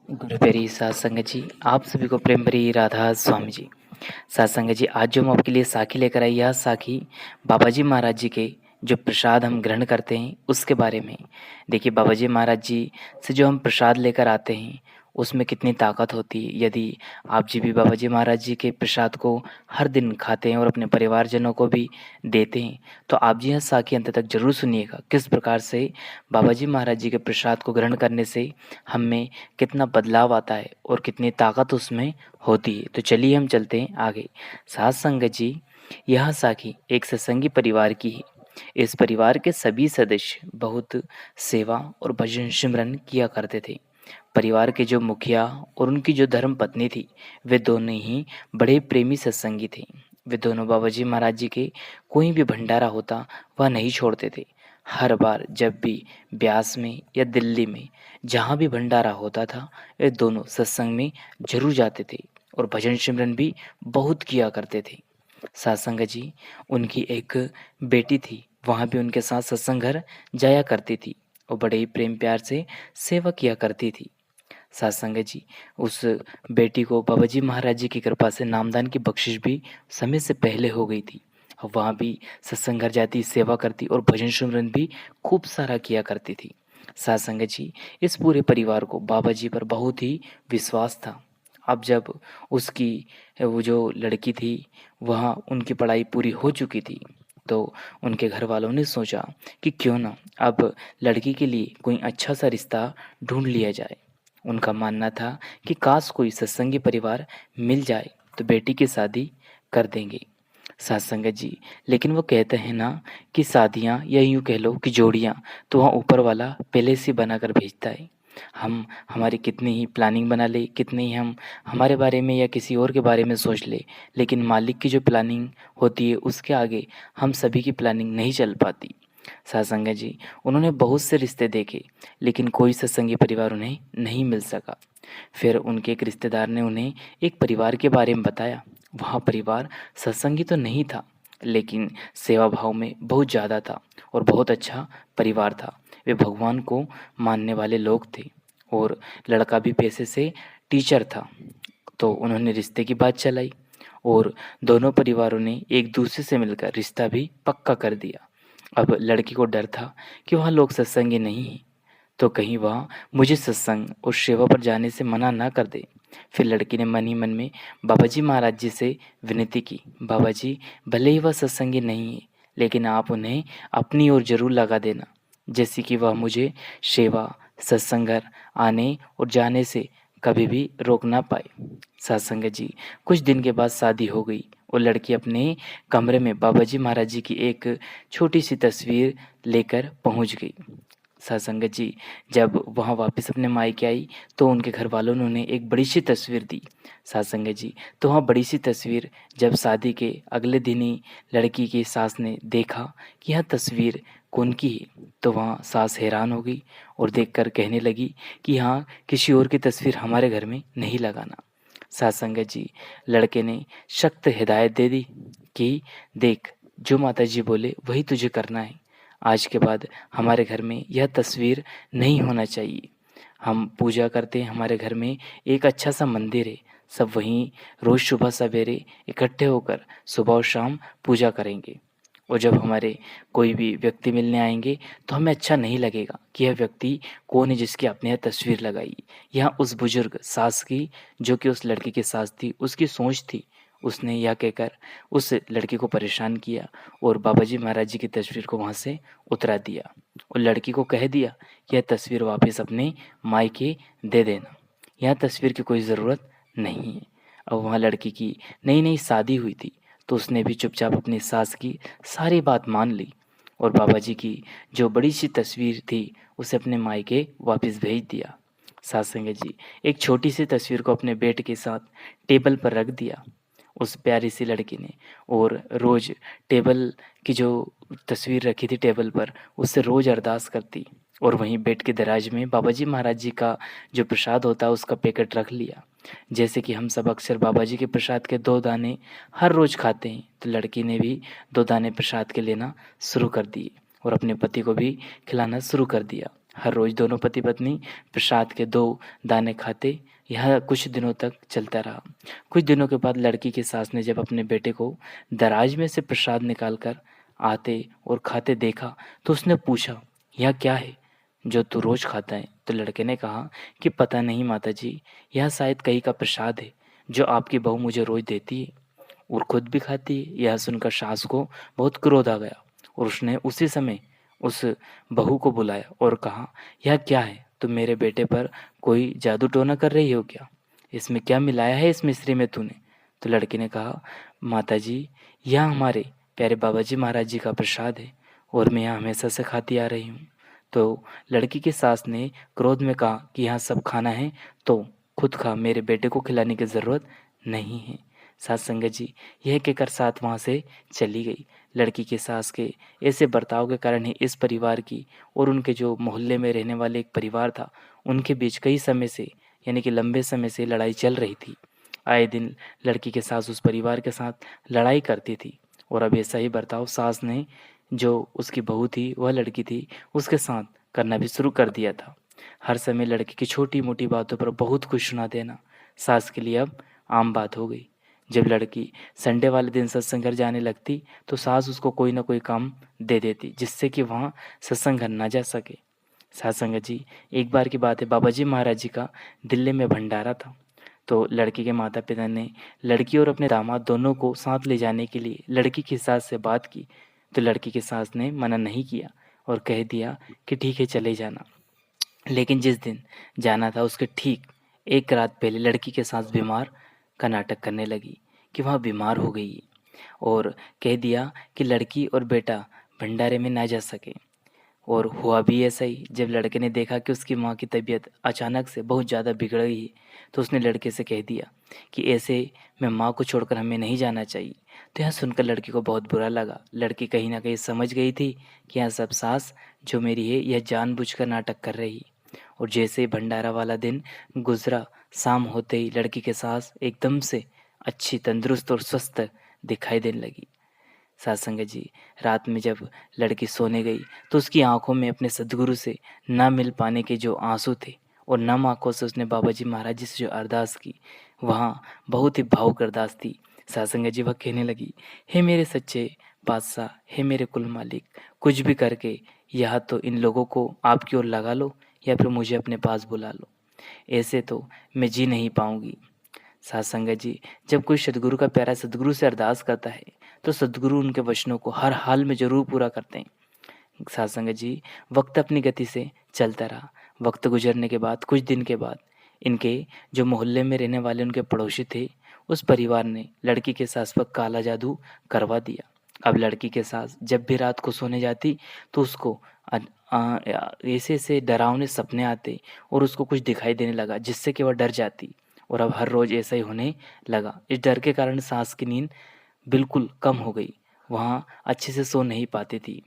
गुरु प्यारी सात संगत जी, आप सभी को प्रेम भरी राधा स्वामी जी। सात संगत जी, आज जो हम आपके लिए साखी लेकर आई, यह साखी बाबा जी महाराज जी के जो प्रसाद हम ग्रहण करते हैं उसके बारे में। देखिए, बाबा जी महाराज जी से जो हम प्रसाद लेकर आते हैं उसमें कितनी ताकत होती है। यदि आप जी भी बाबा जी महाराज जी के प्रसाद को हर दिन खाते हैं और अपने परिवारजनों को भी देते हैं, तो आप जी यह साखी अंत तक जरूर सुनिएगा, किस प्रकार से बाबा जी महाराज जी के प्रसाद को ग्रहण करने से हम में कितना बदलाव आता है और कितनी ताकत उसमें होती है। तो चलिए हम चलते हैं आगे। सात संगत जी, यह साखी एक सत्संगी परिवार की है। इस परिवार के सभी सदस्य बहुत सेवा और भजन सिमरन किया करते थे। परिवार के जो मुखिया और उनकी जो धर्म पत्नी थी, वे दोनों ही बड़े प्रेमी सत्संगी थे। वे दोनों बाबा जी महाराज जी के कोई भी भंडारा होता वह नहीं छोड़ते थे। हर बार जब भी ब्यास में या दिल्ली में जहाँ भी भंडारा होता था, वे दोनों सत्संग में जरूर जाते थे और भजन सिमरन भी बहुत किया करते थे। सत्संग जी, उनकी एक बेटी थी, वहाँ भी उनके साथ सत्संग घर जाया करती थी और बड़े ही प्रेम प्यार से सेवा किया करती थी। सत्संग जी, उस बेटी को बाबा जी महाराज जी की कृपा से नामदान की बख्शिश भी समय से पहले हो गई थी। अब वहाँ भी सत्संग घर जाती, सेवा करती और भजन सिमरन भी खूब सारा किया करती थी। सत्संग जी, इस पूरे परिवार को बाबा जी पर बहुत ही विश्वास था। अब जब उसकी वो जो लड़की थी, वह उनकी पढ़ाई पूरी हो चुकी थी, तो उनके घर वालों ने सोचा कि क्यों ना अब लड़की के लिए कोई अच्छा सा रिश्ता ढूंढ लिया जाए। उनका मानना था कि काश कोई सत्संगी परिवार मिल जाए तो बेटी की शादी कर देंगे। सत्संग जी, लेकिन वो कहते हैं ना कि शादियाँ या यूँ कह लो कि जोड़ियाँ तो वहाँ ऊपर वाला पहले से बना कर भेजता है। हम हमारी कितनी ही प्लानिंग बना ले, कितनी ही हम हमारे बारे में या किसी और के बारे में सोच ले, लेकिन मालिक की जो प्लानिंग होती है उसके आगे हम सभी की प्लानिंग नहीं चल पाती। सत्संग जी, उन्होंने बहुत से रिश्ते देखे, लेकिन कोई सत्संगी परिवार उन्हें नहीं मिल सका। फिर उनके एक रिश्तेदार ने उन्हें एक परिवार के बारे में बताया। वह परिवार सत्संगी तो नहीं था, लेकिन सेवा भाव में बहुत ज़्यादा था और बहुत अच्छा परिवार था। वे भगवान को मानने वाले लोग थे और लड़का भी पेशे से टीचर था। तो उन्होंने रिश्ते की बात चलाई और दोनों परिवारों ने एक दूसरे से मिलकर रिश्ता भी पक्का कर दिया। अब लड़की को डर था कि वहाँ लोग सत्संगी नहीं हैं, तो कहीं वह मुझे सत्संग और सेवा पर जाने से मना ना कर दे। फिर लड़की ने मन ही मन में बाबा जी महाराज जी से विनती की, बाबा जी, भले ही वह सत्संगी नहीं है, लेकिन आप उन्हें अपनी ओर जरूर लगा देना, जैसे कि वह मुझे सेवा सत्संग घर आने और जाने से कभी भी रोक ना पाए। सत्संग जी, कुछ दिन के बाद शादी हो गई और लड़की अपने कमरे में बाबा जी महाराज जी की एक छोटी सी तस्वीर लेकर पहुंच गई। सत्संगत जी, जब वहाँ वापस अपने मायके आई तो उनके घर वालों ने उन्हें एक बड़ी सी तस्वीर दी। सत्संगत जी, तो वहाँ बड़ी सी तस्वीर जब शादी के अगले दिन ही लड़की की सास ने देखा कि यह तस्वीर कौन की है, तो वहाँ सास हैरान हो गई और देखकर कहने लगी कि हाँ, किसी और की तस्वीर हमारे घर में नहीं लगाना। सत्संगत जी, लड़के ने सख्त हिदायत दे दी कि देख, जो माता जी बोले वही तुझे करना है। आज के बाद हमारे घर में यह तस्वीर नहीं होना चाहिए। हम पूजा करते हैं, हमारे घर में एक अच्छा सा मंदिर है, सब वहीं रोज़ सुबह सवेरे इकट्ठे होकर सुबह और शाम पूजा करेंगे। और जब हमारे कोई भी व्यक्ति मिलने आएंगे तो हमें अच्छा नहीं लगेगा कि यह व्यक्ति कौन है जिसकी आपने यह तस्वीर लगाई। यहाँ उस बुजुर्ग सास की, जो कि उस लड़की की सास थी, उसकी सोच थी। उसने यह कहकर उस लड़की को परेशान किया और बाबा जी महाराज जी की तस्वीर को वहाँ से उतरा दिया और लड़की को कह दिया, यह तस्वीर वापस अपने मायके दे देना, यह तस्वीर की कोई ज़रूरत नहीं है। अब वहाँ लड़की की नई नई शादी हुई थी, तो उसने भी चुपचाप अपनी सास की सारी बात मान ली और बाबा जी की जो बड़ी सी तस्वीर थी उसे अपने मायके वापस भेज दिया। सत्संग जी, एक छोटी सी तस्वीर को अपने बेटे के साथ टेबल पर रख दिया उस प्यारी सी लड़की ने, और रोज़ टेबल की जो तस्वीर रखी थी टेबल पर, उससे रोज़ अरदास करती और वहीं बेड के दराज में बाबा जी महाराज जी का जो प्रसाद होता है उसका पैकेट रख लिया। जैसे कि हम सब अक्सर बाबा जी के प्रसाद के 2 दाने हर रोज़ खाते हैं, तो लड़की ने भी 2 दाने प्रसाद के लेना शुरू कर दिए और अपने पति को भी खिलाना शुरू कर दिया। हर रोज़ दोनों पति पत्नी प्रसाद के 2 दाने खाते। यह कुछ दिनों तक चलता रहा। कुछ दिनों के बाद लड़की की सास ने जब अपने बेटे को दराज में से प्रसाद निकाल कर आते और खाते देखा, तो उसने पूछा, यह क्या है जो तू रोज़ खाता है? तो लड़के ने कहा कि पता नहीं माताजी, यह शायद कहीं का प्रसाद है जो आपकी बहू मुझे रोज़ देती है और खुद भी खाती है। यह सुनकर सास को बहुत क्रोध आ गया और उसने उसी समय उस बहू को बुलाया और कहा, यह क्या है? तुम मेरे बेटे पर कोई जादू टोना कर रही हो क्या? इसमें क्या मिलाया है इस मिश्री में तूने? तो लड़की ने कहा, माताजी, यह हमारे प्यारे बाबा जी महाराज जी का प्रसाद है और मैं यहाँ हमेशा से खाती आ रही हूँ। तो लड़की की सास ने क्रोध में कहा कि यहाँ सब खाना है तो खुद खा, मेरे बेटे को खिलाने की ज़रूरत नहीं है। सास संगत जी यह कहकर साथ वहाँ से चली गई। लड़की की सास के ऐसे बर्ताव के कारण ही इस परिवार की और उनके जो मोहल्ले में रहने वाले एक परिवार था, उनके बीच कई समय से यानी कि लंबे समय से लड़ाई चल रही थी। आए दिन लड़की के सास उस परिवार के साथ लड़ाई करती थी और अब ऐसा ही बर्ताव सास ने जो उसकी बहू थी, वह लड़की थी, उसके साथ करना भी शुरू कर दिया था। हर समय लड़की की छोटी-मोटी बातों पर बहुत कुछ सुना देना सास के लिए अब आम बात हो गई। जब लड़की संडे वाले दिन सत्संग घर जाने लगती, तो सास उसको कोई ना कोई काम दे देती जिससे कि वहाँ सत्संग घर ना जा सके। साथ संगत जी एक बार की बात है, बाबा जी महाराज जी का दिल्ली में भंडारा था। तो लड़की के माता पिता ने लड़की और अपने दामाद दोनों को साथ ले जाने के लिए लड़की की सास से बात की। तो लड़की की सास ने मना नहीं किया और कह दिया कि ठीक है चले जाना। लेकिन जिस दिन जाना था उसके ठीक एक रात पहले लड़की के सास बीमार का नाटक करने लगी कि वह बीमार हो गई है और कह दिया कि लड़की और बेटा भंडारे में ना जा सके। और हुआ भी ऐसा ही। जब लड़के ने देखा कि उसकी माँ की तबीयत अचानक से बहुत ज़्यादा बिगड़ गई है, तो उसने लड़के से कह दिया कि ऐसे में माँ को छोड़कर हमें नहीं जाना चाहिए। तो यह सुनकर लड़की को बहुत बुरा लगा। लड़की कहीं न कहीं समझ गई थी कि यह सब सास जो मेरी है, यह जानबूझकर नाटक कर रही है। और जैसे ही भंडारा वाला दिन गुज़रा, शाम होते ही लड़की की सास एकदम से अच्छी, तंदुरुस्त और स्वस्थ दिखाई देने लगी। साथ संगत जी रात में जब लड़की सोने गई, तो उसकी आंखों में अपने सदगुरु से ना मिल पाने के जो आंसू थे और नम आंखों से उसने बाबा जी महाराज जी से जो अरदास की, वहाँ बहुत ही भावुक अरदास थी। साथ संगत जी वह कहने लगी, हे मेरे सच्चे बादशाह, हे मेरे कुल मालिक, कुछ भी करके या तो इन लोगों को आपकी ओर लगा लो या फिर मुझे अपने पास बुला लो। ऐसे तो मैं जी नहीं पाऊंगी। साथ संगत जी जब कोई सदगुरु का प्यारा सदगुरु से अरदास करता है, तो सदगुरु उनके वचनों को हर हाल में ज़रूर पूरा करते हैं। साथ संगत जी वक्त अपनी गति से चलता रहा। वक्त गुजरने के बाद कुछ दिन के बाद इनके जो मोहल्ले में रहने वाले उनके पड़ोसी थे, उस परिवार ने लड़की के सास पर काला जादू करवा दिया। अब लड़की के सास जब भी रात को सोने जाती, तो उसको ऐसे-ऐसे डरावने सपने आते और उसको कुछ दिखाई देने लगा जिससे कि वह डर जाती और अब हर रोज़ ऐसा ही होने लगा। इस डर के कारण सास की नींद बिल्कुल कम हो गई। वहाँ अच्छे से सो नहीं पाती थी।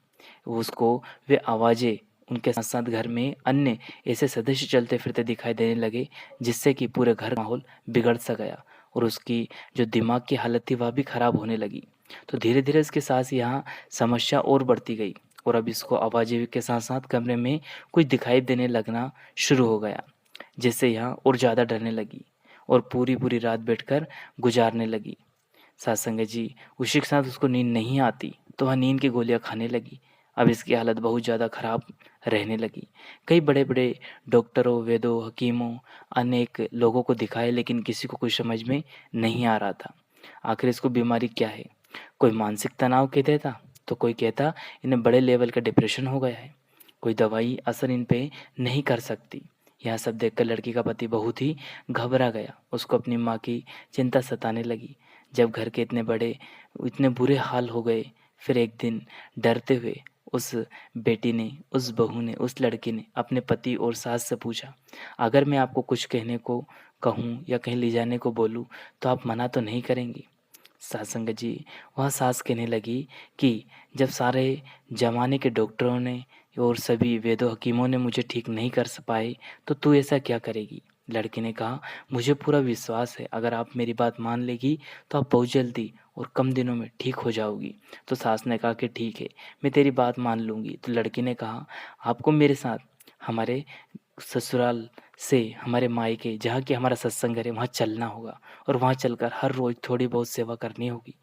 उसको वे आवाज़ें उनके साथ-साथ घर में अन्य ऐसे सदस्य चलते-फिरते दिखाई देने लगे जिससे कि पूरे घर का माहौल बिगड़ सा गया और उसकी जो दिमाग की हालत थी वह भी खराब होने लगी। तो धीरे-धीरे इसकी सास यहाँ समस्या और बढ़ती गई और अब इसको आवाज़ें के साथ-साथ कमरे में कुछ दिखाई देने लगना शुरू हो गया, जिससे यहाँ और ज़्यादा डरने लगी और पूरी-पूरी रात बैठकर गुज़ारने लगी। साथ संगत जी उसी के साथ उसको नींद नहीं आती, तो वह नींद की गोलियाँ खाने लगी। अब इसकी हालत बहुत ज़्यादा खराब रहने लगी। कई बड़े-बड़े डॉक्टरों, वैद्यों, हकीमों, अनेक लोगों को दिखाए लेकिन किसी को कुछ समझ में नहीं आ रहा था। आखिर इसको बीमारी क्या है? कोई मानसिक तनाव कह देता, तो कोई कहता इन्हें बड़े लेवल का डिप्रेशन हो गया है। कोई दवाई असर इन पे नहीं कर सकती। यह सब देखकर लड़की का पति बहुत ही घबरा गया। उसको अपनी माँ की चिंता सताने लगी। जब घर के इतने बुरे हाल हो गए, फिर एक दिन डरते हुए उस बेटी ने, उस बहू ने, उस लड़की ने अपने पति और सास से पूछा, अगर मैं आपको कुछ कहने को कहूँ या कहीं ले जाने को बोलूँ, तो आप मना तो नहीं करेंगी? सात संगत जी वह सास कहने लगी कि जब सारे ज़माने के डॉक्टरों ने और सभी वैद्यों हकीमों ने मुझे ठीक नहीं कर पाए, तो तू ऐसा क्या करेगी? लड़की ने कहा, मुझे पूरा विश्वास है अगर आप मेरी बात मान लेगी तो आप बहुत जल्दी और कम दिनों में ठीक हो जाओगी। तो सास ने कहा कि ठीक है, मैं तेरी बात मान लूँगी। तो लड़की ने कहा, आपको मेरे साथ हमारे ससुराल से हमारे मायके जहाँ कि हमारा सत्संग है वहाँ चलना होगा और वहाँ चलकर हर रोज़ थोड़ी बहुत सेवा करनी होगी।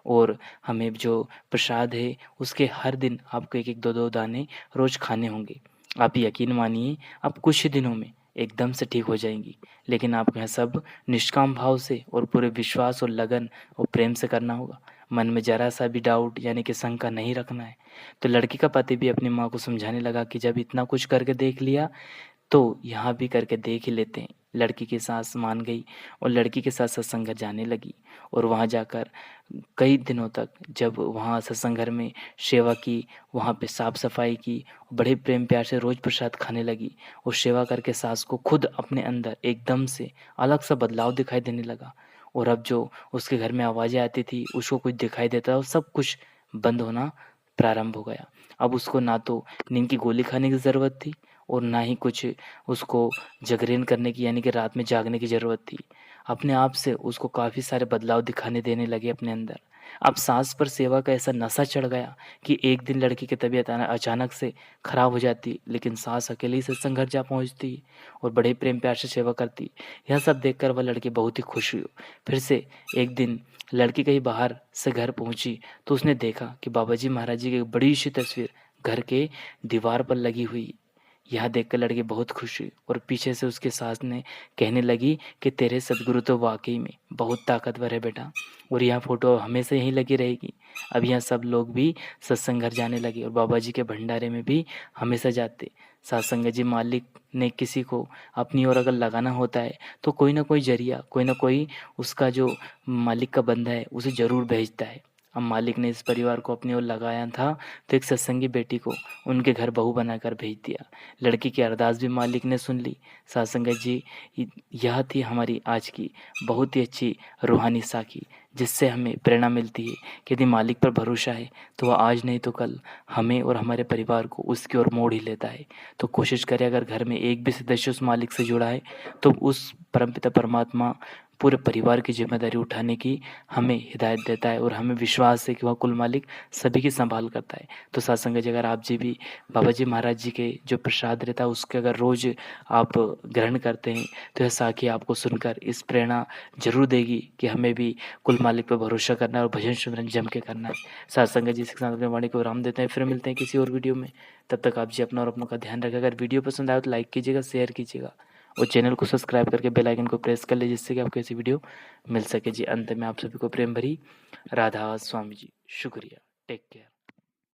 और हमें जो प्रसाद है उसके हर दिन आपको 1-1 2-2 दाने रोज़ खाने होंगे। आप यकीन मानिए आप कुछ ही दिनों में एकदम से ठीक हो जाएँगी। लेकिन आपको यह सब निष्काम भाव से और पूरे विश्वास और लगन और प्रेम से करना होगा। मन में ज़रा-सा भी डाउट यानी कि शंका नहीं रखना है। तो लड़की का पति भी अपनी माँ को समझाने लगा कि जब इतना कुछ करके देख लिया तो यहाँ भी करके देख ही लेते हैं। लड़की की सास मान गई और लड़की के साथ सत्संग घर जाने लगी और वहाँ जाकर कई दिनों तक जब वहाँ सत्संग घर में सेवा की, वहाँ पे साफ-सफाई की, बड़े प्रेम प्यार से रोज़ प्रसाद खाने लगी और सेवा करके सास को खुद अपने अंदर एकदम से अलग-सा बदलाव दिखाई देने लगा। और अब जो उसके घर में आवाज़ें आती थी, उसको कुछ दिखाई देता और सब कुछ बंद होना प्रारंभ हो गया। अब उसको ना तो नींद की गोली खाने की ज़रूरत थी और ना ही कुछ उसको जागरण करने की यानी कि रात में जागने की ज़रूरत थी। अपने आप से उसको काफ़ी सारे बदलाव दिखाने देने लगे अपने अंदर। अब सास पर सेवा का ऐसा नशा चढ़ गया कि एक दिन लड़की की तबीयत अचानक से खराब हो जाती, लेकिन सास अकेले ही सत्संग घर जा पहुँचती और बड़े प्रेम प्यार से सेवा करती। यह सब देखकर वह लड़की बहुत ही खुश हुई। फिर से एक दिन लड़की कहीं बाहर से घर पहुँची तो उसने देखा कि बाबा जी महाराज जी की एक बड़ी-सी तस्वीर घर के दीवार पर लगी हुई। यह देखकर लड़की बहुत खुश हुई और पीछे से उसकी सास ने कहने लगी कि तेरे सद्गुरु तो वाक़ई में बहुत ताकतवर है बेटा और यह फ़ोटो हमेशा यहीं लगी रहेगी। अब यहाँ सब लोग भी सत्संग घर जाने लगे और बाबा जी के भंडारे में भी हमेशा जाते। सत्संग जी मालिक ने किसी को अपनी ओर अगर लगाना होता है तो कोई ना कोई ज़रिया, कोई ना कोई उसका जो मालिक का बंदा है उसे ज़रूर भेजता है। अब मालिक ने इस परिवार को अपनी ओर लगाया था तो एक सत्संगी बेटी को उनके घर बहू बनाकर भेज दिया। लड़की की अरदास भी मालिक ने सुन ली। सत्संग जी यह थी हमारी आज की बहुत ही अच्छी रूहानी साखी जिससे हमें प्रेरणा मिलती है कि यदि मालिक पर भरोसा है तो वह आज नहीं तो कल हमें और हमारे परिवार को उसकी ओर मोड़ ही लेता है। तो कोशिश करें अगर घर में एक भी सदस्य उस मालिक से जुड़ा है तो उस परमपिता परमात्मा पूरे परिवार की ज़िम्मेदारी उठाने की हमें हिदायत देता है और हमें विश्वास है कि वह कुल मालिक सभी की संभाल करता है। तो सत्संग जी अगर आप जी भी बाबा जी महाराज जी के जो प्रसाद रहता है उसके अगर रोज़ आप ग्रहण करते हैं तो यह साखी आपको सुनकर इस प्रेरणा ज़रूर देगी कि हमें भी कुल मालिक पर भरोसा करना है और भजन सिमरन जम के करना है। सत्संग जी इसके साथ अपनी वाणी को विराम देते हैं। फिर मिलते हैं किसी और वीडियो में। तब तक आप जी अपना और अपनों का ध्यान रखें। अगर वीडियो पसंद आए तो लाइक कीजिएगा, शेयर कीजिएगा और चैनल को सब्सक्राइब करके बेल आइकन को प्रेस कर ले जिससे कि आपको ऐसी वीडियो मिल सके। जी अंत में आप सभी को प्रेम भरी राधा स्वामी जी। शुक्रिया। Take care.